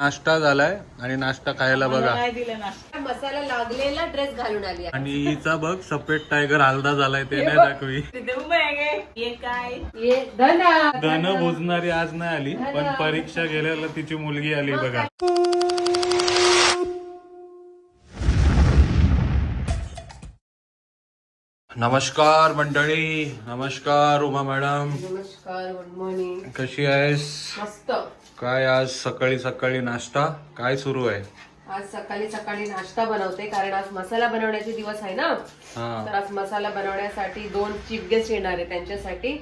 नाश्ता झालाय आणि नाश्ता खायला बघा. मसाला लागलेला ड्रेस घालून आली आहे. आणि हिचा बघ सफेद टायगर हलदा झालाय ते नाही दाखवी. धन भोजणारी आज नाही आली पण परीक्षा गेल्याला तिची मुलगी आली बघा. नमस्कार मंडळी. नमस्कार उमा मॅडम. नमस्कार, गुड मॉर्निंग. कशी आहेस? मस्त. काय आज सकाळी सकाळी नाश्ता काय सुरू आहे? आज सकाळी सकाळी नाश्ता बनवते कारण आज मसाला बनवण्याचे दिवस आहे ना. हा तर आज मसाला बनवण्यासाठी 2 चीफ गेस्ट येणार आहे, त्यांच्यासाठी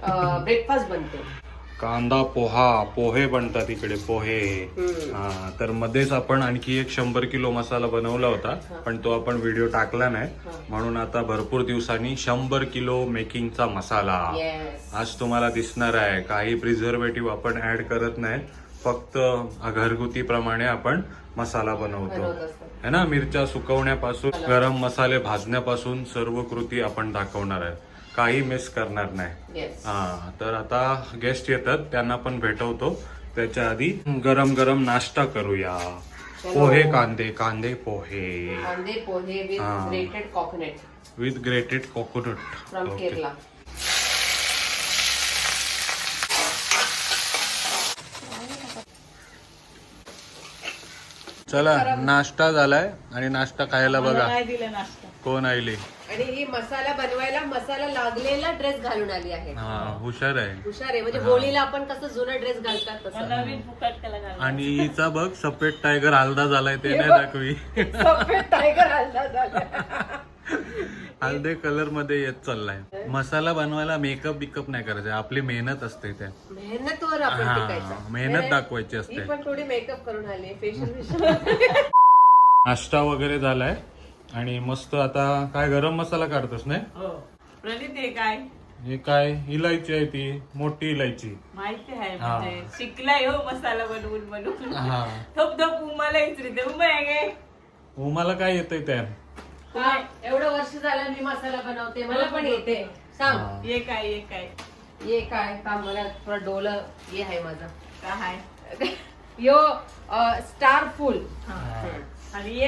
ब्रेकफास्ट बनते. कांदा पोहे बनतात इकडे पोहे. हा तर मध्येच आपण आणखी एक 100 किलो मसाला बनवला होता पण तो आपण व्हिडिओ टाकला नाही म्हणून आता भरपूर दिवसांनी 100 किलो मेकिंगचा मसाला आज तुम्हाला दिसणार आहे. काही प्रिझर्वेटिव्ह आपण ऍड करत नाही, फक्त घरगुती प्रमाणे आपण मसाला बनवतो है ना. मिरच्या सुकवण्यापासून गरम मसाले भाजण्यापासून सर्व कृती आपण दाखवणार आहे, काही मिस करणार नाही. हा तर आता गेस्ट येतात त्यांना पण भेटवतो, त्याच्या आधी गरम गरम नाश्ता करूया. Pohe kande pohe with grated coconut. With grated coconut from Kerala. चला नाश्ता झालाय आणि नाश्ता खायला बघा. कोण आली? आणि ही मसाला बनवायला मसाला लागलेला ड्रेस घालून आली आहे. हुशार आहे. म्हणजे होळीला आपण कसं जुना ड्रेस घालतात तसं नवीन फुकट आणि हिचा बघ सफेद टायगर हलदा झालाय ते नाही दाखवी. सफेद टायगर हलदा झाला. हलदे कलर मध्ये येत चाललाय. मसाला बनवायला मेकअप नाही करायचं, आपली मेहनत असते त्या मेहनतवर आपण टिकायचं. मेहनत दाखवायची असते. पण थोडी मेकअप करून आली, फेशियल नाश्ता वगैरे झालाय आणि मस्त आता काय गरम मसाला काढतोस नाही? प्रणित हे काय हे काय इलायची आहे, ती मोठी इलायची माहिती आहे, म्हणजे शिकलाय हो मसाला बनवून हा. थप उमाला इचरीते उमाय उमाला काय येतंय त्या? एवढं वर्ष झालं मी मसाला बनवते, मला पण येते. सांग ये काय ये काय काम. मला थोडं डोलं ये आहे माझं. काय यो स्टार फुल. आणि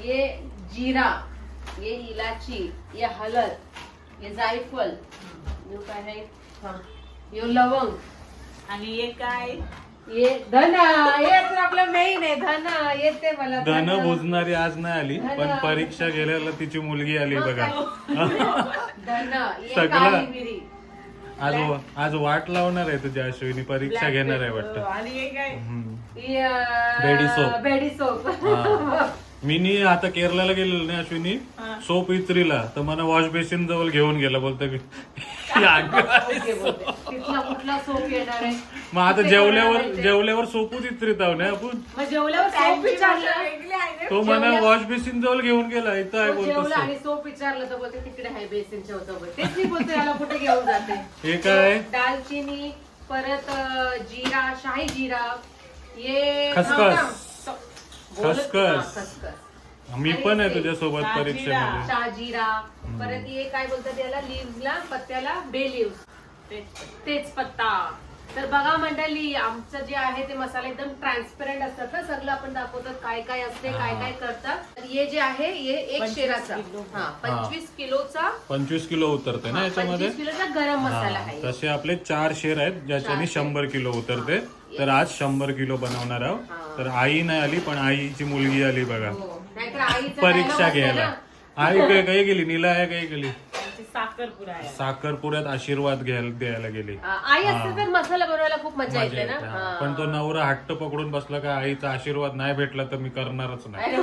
ये जीरा, ये इलाची, ये हळद, ये जायफल, यो काय आहे, यो लवंग. आणि ये काय ये धना. हे तर आपलं मेन आहे. धना येते मला. धन भोजणारी आज नाही आली पण परीक्षा गेल्याला तिची मुलगी आली बघा. धना ये सगळं. काळी मिरी. आज वाट लावणार आहे तुझ्या अश्विनी, परीक्षा घेणार आहे वाटतं. आणि ये काय बेडी सोप. मी आता केरळला गेलेलो नाही अश्विनी, सोप इत्रीला तर मला वॉश बेसिन जवळ घेऊन गेला. बोलतो की तिथला कुठला सोप येणार आहे. मग आता जेवल्यावर सोपूच इत्रीत आहो ना आपण. जेवल्यावर सोप विचारलं, तो मला वॉश बेसिन जवळ घेऊन गेला. इथं आहे बोलतो आणि सोप विचारलं तर बोलते तिकडे आहे बेसिनच्या होतं. तेच मी बोलतो याला कुठे घेऊन जाते. हे काय? दालचिनी, परत जिरा, शाही जिरा, ये खसखस. खसखस. मी पण आहे तुझ्यासोबत परीक्षेमध्ये. शाहजिरा, परत ये काय बोलतात याला, लिव्हला, पत्त्याला बे लिव्ह, तेच पत्ता. तर बघा मंडळी, आमचं जे आहे ते मसाला एकदम ट्रान्सपरंट असतात ना, सगळं आपण दाखवतात काय काय असते, काय काय करतात. तर हे जे आहे हे 1 शेराचा 25 किलोचा 25 किलो उतरते ना याच्यामध्ये. 25 किलोचा गरम मसाला आहे. तसे आपले 4 शेर आहेत ज्याच्याने 100 किलो उतरते. तर आज 100 किलो बनवणार आहोत. तर आई नाही आली पण आईची मुलगी आली बघा परीक्षा घ्यायला. आई काही गेली, नीला आहे काही गेली साखरपुऱ्यात आशीर्वाद द्यायला गेली. आई असते तर मसाला बनवायला खूप मजा येते ना. पण तो नवरा हट्ट पकडून बसला का आईचा आशीर्वाद नाही भेटला तर मी करणारच नाही.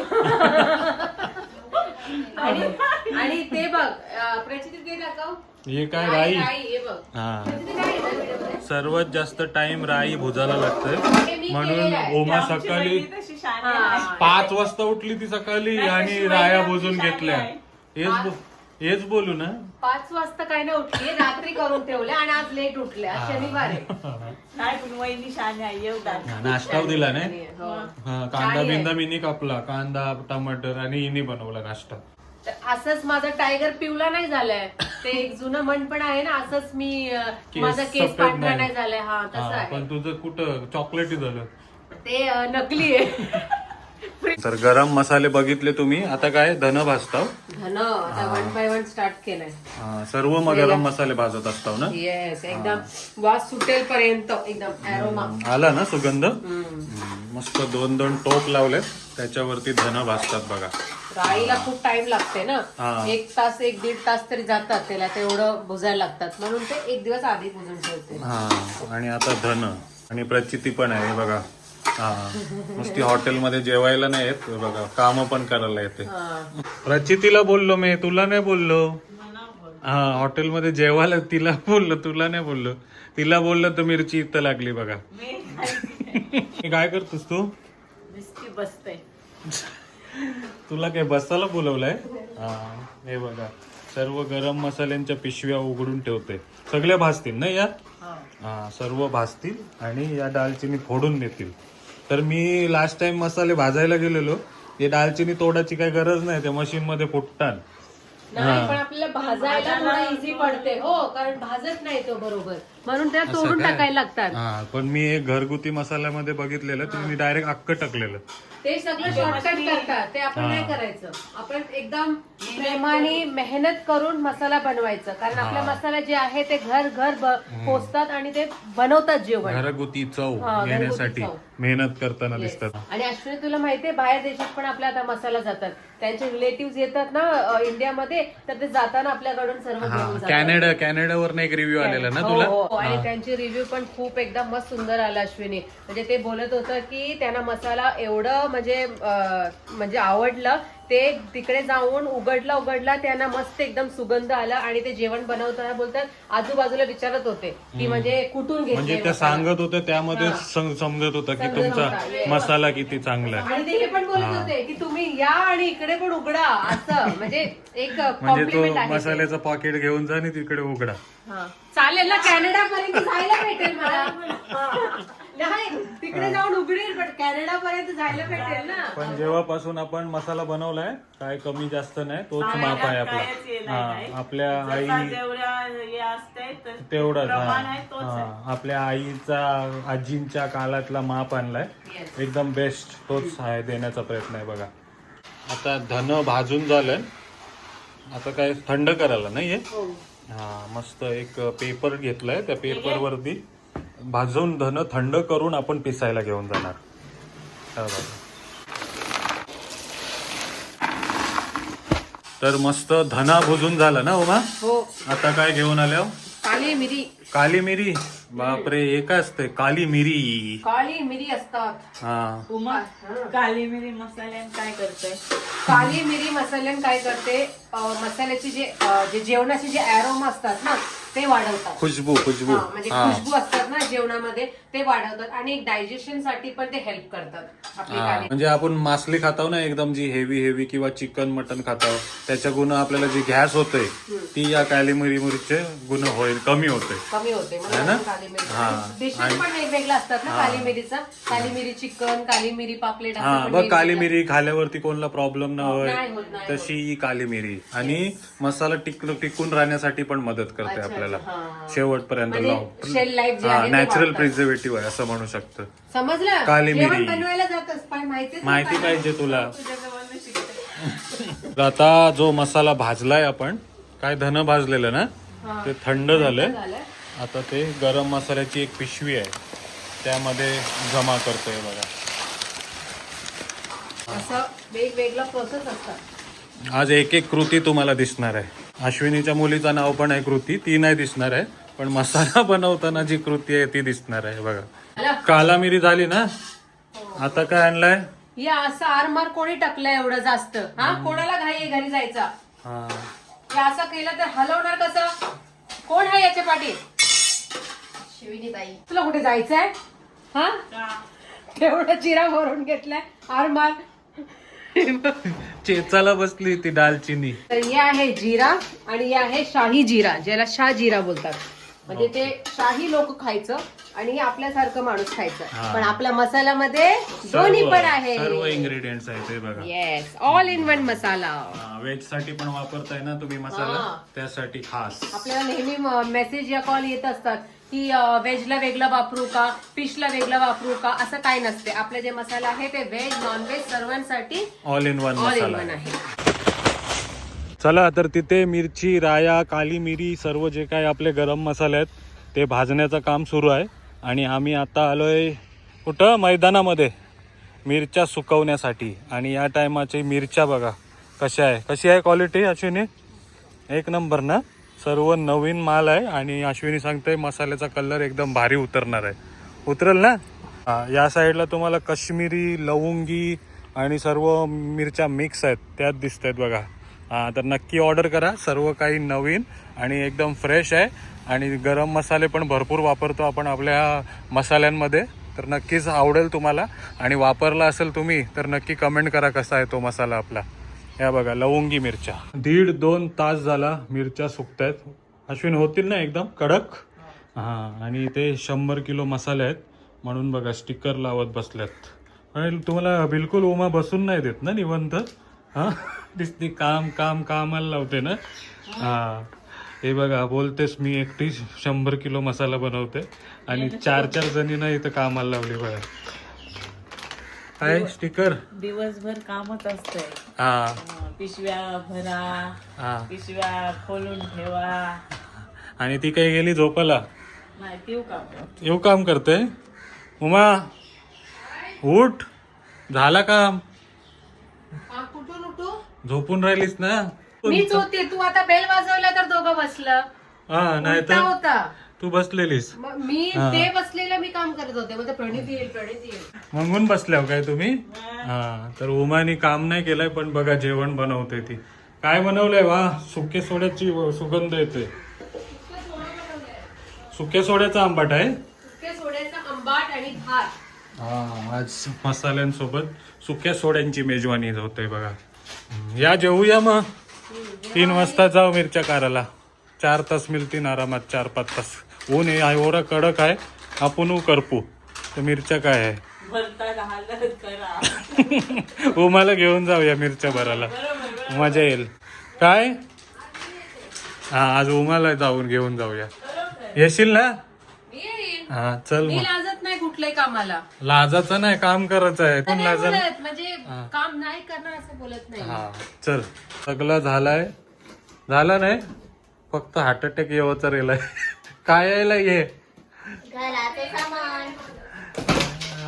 आणि ते बघ प्रचिती दाखव. हे काय राई. सर्वात जास्त टाइम राई भुजायला लागतंय म्हणून ओमा सकाळी 5 वाजता उठली ती सकाळी आणि राया भुजून घेतल्या. हेच बोलू ना. 5 वाजता काय नाही उठली, रात्री करून ठेवल्या आणि आज लेट उठल्या. शनिवार नाश्ता दिला नाही. कांदा बिंदा मिनी कापला, कांदा टमाटर आणि इनी बनवला नाश्ता. असंच माझा टायगर पिवला नाही झालाय. ते एक जुनं म्हण पण आहे ना, असंच मी माझा केस पांढरा नाही झालाय. हा तसं आहे. पण तुझं कुठं चॉकलेटी झालं. ते नकली आहे. तर गरम मसाले बघितले तुम्ही. आता काय धन भाजताव. धन आता 1 by 1 स्टार्ट केलंय. सर्व मग गरम मसाले भाजत असताव ना. येस, एकदम वास सुटेल पर्यंत एकदम अरोमा आला ना सुगंध. मस्त 2 टोप लावले त्याच्यावरती धन भाजतात बघा. राईला खूप टाइम लागते ना. हा. 1 तास 1-1.5 तास तरी जातात त्याला, तेवढं भुजायला लागतात म्हणून ते 1 दिवस आधी भुजून ठेवते. हा आणि आता धन आणि प्रचिती पण आहे हे बघा. हा नुसती हॉटेलमध्ये जेवायला नाही येत बघा, काम पण करायला येते. प्रचितीला बोललो मी, तुला नाही बोललो. हा हॉटेलमध्ये जेवायला तिला बोललो, तुला नाही बोललो. तिला बोललं तर मिरची इथं लागली बघा. काय करतोस तू? बसते. तुला काय बसायला बोलवलंय? हा हे बघा सर्व गरम मसाल्यांच्या पिशव्या उघडून ठेवते. सगळ्या भाजतील ना या. हा सर्व भाजतील आणि या दालचिनी फोडून देतील. तर मी लास्ट टाइम मसाले भाजायला गेलेलो. हे दालचिनी तोडाची काही गरज नाही, ते मशीन मध्ये फुटतात. नाही पण आपल्याला भाजायला थोडं इझी पडते. हो, कारण भाजत नाही तो बरोबर, म्हणून त्याला तोडून टाकायला लागतात. हा पण मी एक घरगुती मसाल्यामध्ये बघितलेलं, तर मी डायरेक्ट अक्क टाकलेलं. ते सगळं शॉर्टकट करतात, ते आपण नाही करायचं. आपण एकदम प्रेमाने मेहनत करून मसाला बनवायचं, कारण आपला मसाला जे आहे ते घर पोचतात आणि ते बनवतात जेवण. घरगुती चव घरगुती येण्यासाठी चव. मेहनत करताना दिसतात. आणि अश्विनी तुला माहितीये बाहेर देशात पण आपल्या आता मसाला जातात. त्यांचे रिलेटिव्ह येतात ना इंडियामध्ये, तर ते जाताना आपल्याकडून सर्व घेऊन जातात. कॅनडावर एक रिव्ह्यू आलेला ना हो, तुला. हो. आणि त्यांची रिव्ह्यू पण खूप एकदम मस्त सुंदर आला अश्विनी. म्हणजे ते बोलत होतं की त्यांना मसाला एवढं म्हणजे आवडलं. ते तिकडे जाऊन उघडला त्यांना मस्त एकदम सुगंध आला आणि ते जेवण बनवताना बोलतात आजूबाजूला विचारत होते की म्हणजे कुठून घेतले. म्हणजे ते सांगत होते त्यामध्ये समजत होतं की तुमचा मसाला किती चांगला आहे. आणि ते हे पण बोलत होते की तुम्ही या आणि इकडे पण उघडा, असं म्हणजे एक म्हणजे कॉम्प्लिमेंट तो आहे. मसाल्याचं पॉकेट घेऊन जा आणि तिकडे उघडा. चालेल ना, कॅनडा पर्यंत जायला भेटेल मला. नाही तिकडे जाऊन उघडेल, पण कॅनडा पर्यंत जायला भेटेल ना. पण जेव्हापासून आपण मसाला बनवलाय काय कमी जास्त नाही, तोच माप आहे आपला. हा आपल्या आई तेवढाच. हा आपल्या आईचा आजींच्या काळातला माप आणलाय, एकदम बेस्ट तोच आहे देण्याचा प्रयत्न आहे बघा. आता धन भाजून झालंय, आता काय थंड करायला नाहीये. हा मस्त एक पेपर घेतलाय, त्या पेपर वरती भाजून धन थंड करून आपण पिसायला घेऊन जाणार. तर मस्त धना भुजून झाला ना उमा. हो. आता काय घेऊन आल्या? काली मिरी. काली मिरी. बापरे हे काय असते काली मिरी? काली मिरी असतात. हा काली मिरी मसाल्याने काय करते? काली मिरी मसाल्याने काय करते, मसाल्याची जे जेवणाचे जे अरोमा असतात ना ते वाढवतात. खुशबू म्हणजे खुशबू असतात ना जेवणामध्ये, ते वाढवतात आणि एक डायजेशन साठी पण ते हेल्प करतात आपली काली. म्हणजे आपण मासली खाताव ना एकदम जी हेवी किंवा चिकन मटन खाताव, त्याच्या गुण आपल्याला जी गॅस होते ती या काली मिरीचे गुण होईल कमी होते. म्हणून काली मिरी. डिशेस पण वेगवेगळ्या असतात ना काली मिरीचा. काली मिरी चिकन, काली मिरी पापलेट. हा बघ काली मिरी खाल्यावरती कोणला प्रॉब्लेम न होय नाही होत. तशी ही काली मिरी. आणि मसाला टिकून राहण्यासाठी पण मदत करते आपल्याला शेवटपर्यंत. शेल लाईफ जे आहे ते नॅचरल वाढतात. प्रिझर्वेटिव्ह आहे असं म्हणू शकतं. समजलं. काली मिरी. जेवण बनवायला जातच पण माहिती पाहिजे तुला. आता जो मसाला भाजलाय आपण, काय धन भाजलेलं ना, ते थंड झालंय. आता ते गरम मसाल्याची एक पिशवी आहे त्यामध्ये जमा करतोय बघा. असं वेगवेगळं प्रोसेस असतात. आज एक कृती तुम्हाला दिसणार आहे. अश्विनीच्या मुलीचं नाव पण आहे कृती, ती नाही दिसणार आहे, पण मसाला बनवताना जी कृती आहे ती दिसणार आहे बघा. काला मिरी झाली ना, आता काय आणलाय? या असं आरमार कोणी टाकलंय एवढं जास्त? हा कोणाला घाई आहे घरी जायचा? हे असं केलं तर हलवणार कसं? कोण आहे याच्या पाठी? शिविनी ताई. तुला कुठे जायचंय? हा एवढा जिरा भरून घेतलाय आरमार. चेचाला बसली ती दालचिनी. तर हे आहे जिरा आणि हे आहे शाही जिरा, ज्याला शाह जिरा बोलतात. म्हणजे ते शाही लोक खायचं आणि आपल्यासारखं माणूस खायचं. पण आपल्या मसाल्यामध्ये दोन्ही पण आहे. सर्व इन्ग्रेडियंट्स आहेत ते बघा. Yes, all in one masala. Veg साठी पण वापरताय ना तुम्ही मसाला, त्यासाठी खास. आपल्याला नेहमी मेसेज या कॉल येत असतात की व्हेजला वेगळं वापरू का, फिशला वेगळं वापरू का, असं काही नसते. आपले जे मसाला आहे ते व्हेज नॉनव्हेज सर्वांसाठी all in one all in masala one आहे. आहे. चला तर तिथे मिरची, राया, काली मिरी सर्व जे काही आपले गरम मसाले आहेत ते भाजण्याचं काम सुरू आहे. आणि आम्ही आता आलोय कुठं, मैदानामध्ये मिरच्या सुकवण्यासाठी. आणि या टायमाची मिरच्या बघा कशी आहे क्वालिटी अश्विनी, एक नंबर ना. सर्व नवीन माल आहे आणि अश्विनी सांगते मसाल्याचा कलर एकदम भारी उतरणार आहे. उतरल ना. या साईडला तुम्हाला काश्मीरी, लवंगी आणि सर्व मिरच्या मिक्स आहेत त्यात दिसत आहेत बघा. तर नक्की ऑर्डर करा. सर्व काही नवीन आणि एकदम फ्रेश आहे. आणि गरम मसाले पण भरपूर वापरतो आपण आपल्या मसाल्यांमध्ये, तर नक्कीच आवडेल तुम्हाला. आणि वापरला असेल तुम्ही तर नक्की कमेंट करा कसा आहे तो मसाला आपला. या बघा लवंगी मिरच्या, 1.5-2 तास झाला मिरच्या सुकतायत. अश्विन होतील ना एकदम कडक. आणि ते 100 किलो मसाले आहेत म्हणून बघा स्टिकर लावत बसल्यात. आणि तुम्हाला बिलकुल उमा बसून नाही देत ना निवंत. दिसते कामाला लावते ना. हे बघा बोलतेस मी एकटी 100 किलो मसाला बनवते आणि 4-4 जणींना इथं कामाला लावली बघा. काय स्टिकर दिवसभर कामच असतंय. पिशव्या भरा, पिशव्या खोलून ठेवा. आणि ती काही गेली झोपाला. नाही येऊ काम करते. उमा उठ, झाला काम. कुठून उठू, झोपून राहिलीस ना. मीच होते. तू आता बेल वाजवला तर दोघं बसलं. नाही उलटा तर होता. तू बसलेलीस. मी ते बसलेलं मी काम करत होते. मग प्रणित येईल. मंगून बसल्यावर काय तुम्ही. तर उमानी काम नाही केलंय पण बघा जेवण बनवते ती. काय बनवलंय वा, सुके सोड्याची सुगंध येते. सुक्या सोड्याचा आंबाट आहे. सुक्या सोड्याचा आंबाट आणि भात. आज मसाल्यांसोबत सुक्या सोड्यांची मेजवानी होते बघा. या जेवूया मग. 3 वाजता जाऊ मिरच्या काराला. 4 तास मिळतील आरामात, 4-5 तास. ऊन एवढा कडक आहे. आपण करपू तर मिरच्या काय आहे. उमाला घेऊन जाऊया मिरच्या भरायला, मजा येईल. काय आज उमाला जाऊन घेऊन जाऊया. येशील ना. चल मी मग. लाजत नाही कुठल्याही कामाला. लाजाचं नाही, काम करायचं आहे. कोण लाजा. म्हणजे काम नाही करणार असं बोलत नाही. चल सगळं झाला नाही, फक्त हार्ट अटॅक येवाचा रेलाय. काय यायला ये.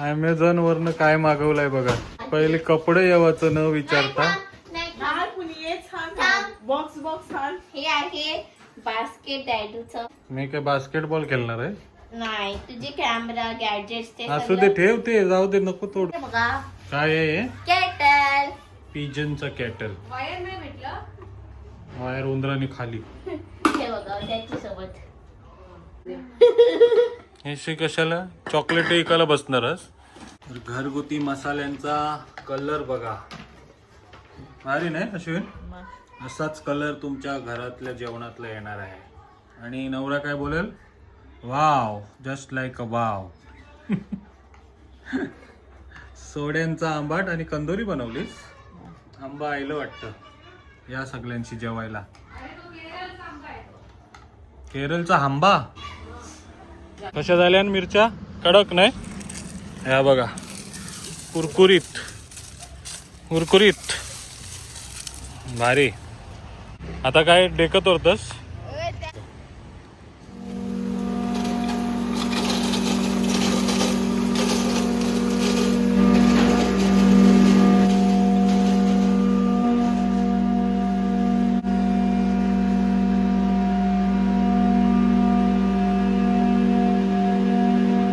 अमेझॉन वरनं काय मागवलंय बघा. पहिले कपडे येवाचं न विचारता. बॉक्स हे आहे बास्केट डॅडूचं. मी काय बास्केटबॉल खेळणार आहे. नाही, तुझे कॅमेरा गॅजेट्स ते असू दे, ठेवते, जाऊ दे, नको तोड. सगळं बघा. काय आहे हे. केटल. पिजनचा कॅटल. वायर नाही भेटलं. वायर उंदराने खाली. हे बघा त्याच्या सोबत. हे कशाला चॉकलेट एकाला बसणारच. घरगुती मसाल्यांचा कलर बघा, भारी नाही अश्विन. असाच कलर तुमच्या घरातल्या जेवणातला येणार आहे. आणि नवरा काय बोलेल, wow, just like a wow. सोड्यांचा आंबाट आणि कंदोरी बनवलीस. आंबा आयलं वाटतं या सगळ्यांशी जेवायला. केरळचा आंबा. कशा झाल्या मिरच्या, कडक नाही. ह्या बघा कुरकुरीत कुरकुरीत भारी. आता काय डेकत होतस.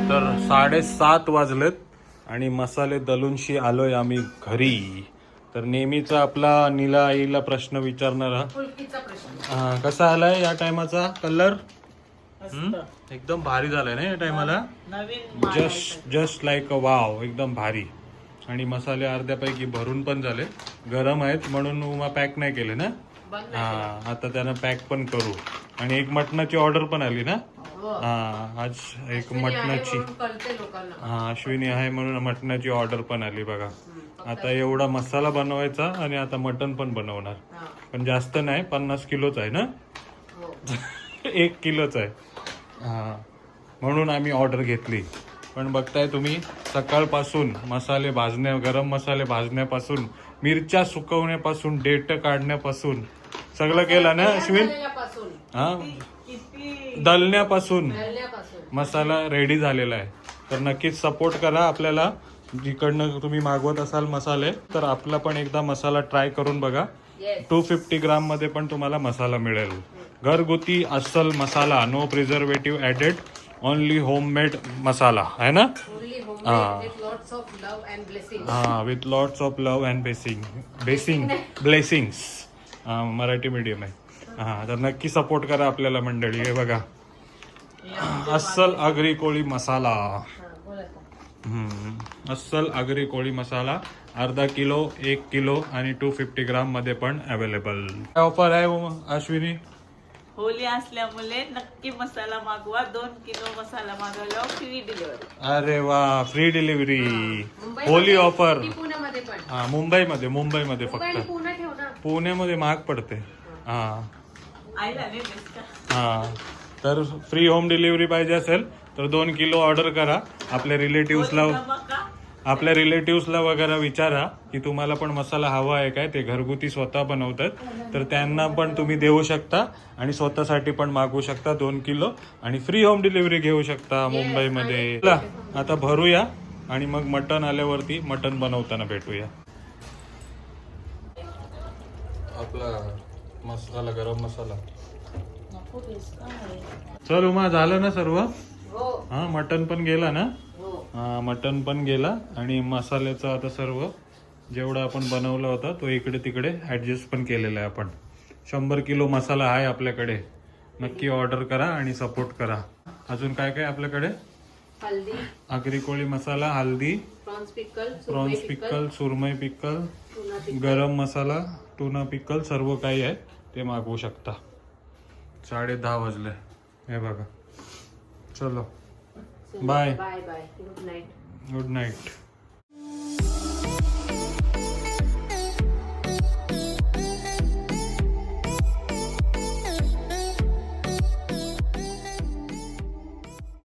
तर 7:30 वाजलेत आणि मसाले दलूनशी आलोय आम्ही घरी. तर नेहमीचा आपला नीला आईला प्रश्न विचारणारा, फुलकीचा प्रश्न. कसा आलाय या टायमाचा कलर. एकदम भारी झालाय ना या टायमाला. नवीन जस्ट लाईक अ वाव, एकदम भारी. आणि मसाले अर्ध्यापैकी भरून पण झाले. गरम आहेत म्हणून उमा पॅक नाही केले ना. आता त्यांना पॅक पण करू. आणि एक मटणाची ऑर्डर पण आली ना. आज एक मटणाची. अश्विनी आहे म्हणून मटणाची ऑर्डर पण आली बघा. आता एवढा मसाला बनवायचा आणि आता मटण पण बनवणार. पण जास्त नाही, 50 किलोच आहे ना. 1 किलोच आहे. म्हणून आम्ही ऑर्डर घेतली. पण बघताय तुम्ही सकाळपासून मसाले गरम मसाले भाजण्यापासून, मिरच्या सुकवण्यापासून, डेट काढण्यापासून सगळं केलं ना अश्विन? झालेल्यापासून, हा, किती दलण्यापासून घालण्यापासून. मसाला रेडी झालेला आहे. तर नक्कीच सपोर्ट करा आपल्याला. जिकडनं तुम्ही मागवत असाल मसाले तर आपला पण एकदा मसाला ट्राय करून बघा. Yes. 250 ग्राम मध्ये पण तुम्हाला मसाला मिळेल. घरगुती अस्सल masala, no preservative added, only homemade masala आहे ना. Only homemade Ah. with lots of love and blessings. हा, with lots of love and blessings. Marathi medium आहे. हा, तर नक्की सपोर्ट करा आपल्याला मंडळी. हे बघा, अस्सल आगरी कोळी मसाला. हा, बोल आता. अस्सल आगरी कोळी मसाला अर्धा किलो, 1 किलो आणि 250 ग्राम मध्ये पण अवेलेबल. ऑफर आहे अश्विनी. होली असल्यामुळे नक्की मसाला मागवा. 2 किलो मसाला मागवल्यावर फ्री डिलिव्हरी. अरे वा, फ्री डिलिव्हरी. मुंबईमध्ये होली ऑफर. की पुण्यामध्ये पण? हा, मुंबईमध्ये मुंबई आणि फक्त. पुणे ठेव ना. पुण्यामध्ये महाग पडते. हा आईला नाही बेस्ट का? हा, तर फ्री होम डिलिव्हरी पाहिजे असेल तर 2 किलो ऑर्डर करा. आपल्या रिलेटिव्सला वगैरे विचारा की तुम्हाला पण मसाला हवा आहे काय. ते घरगुती स्वतः बनवतात, तर त्यांना पण तुम्ही देऊ शकता आणि स्वतःसाठी पण मागवू शकता 2 किलो आणि फ्री होम डिलिव्हरी घेऊ शकता मुंबईमध्ये. चला, आता भरूया आणि मग मटण आल्यावरती मटण बनवताना भेटूया. आपला मसाला, गरम मसाला. चल उमा, झालं ना सर्व? हो हा, मटण पण गेला ना. हो. हा, मटण पण गेला आणि मसाल्याचा आता सर्व जेवढा आपण बनवला होता तो इकडे तिकडे ऍडजस्ट पण केलेला आहे आपण. 100 किलो मसाला आहे आपल्याकडे. नक्की ऑर्डर करा आणि सपोर्ट करा. अजून काय काय आपल्याकडे? हल्दी, आगरी कोळी मसाला, हल्दी, प्रॉन्स पिकल, प्रॉन्स पिकल, सुरमई पिकल, टुना पिकल. गरम मसाला, टुना पिकल, सर्व काही आहे ते मागवू शकता. 10:30 वाजले. हे बघा. चलो, bye. Bye bye. Good night. Good night.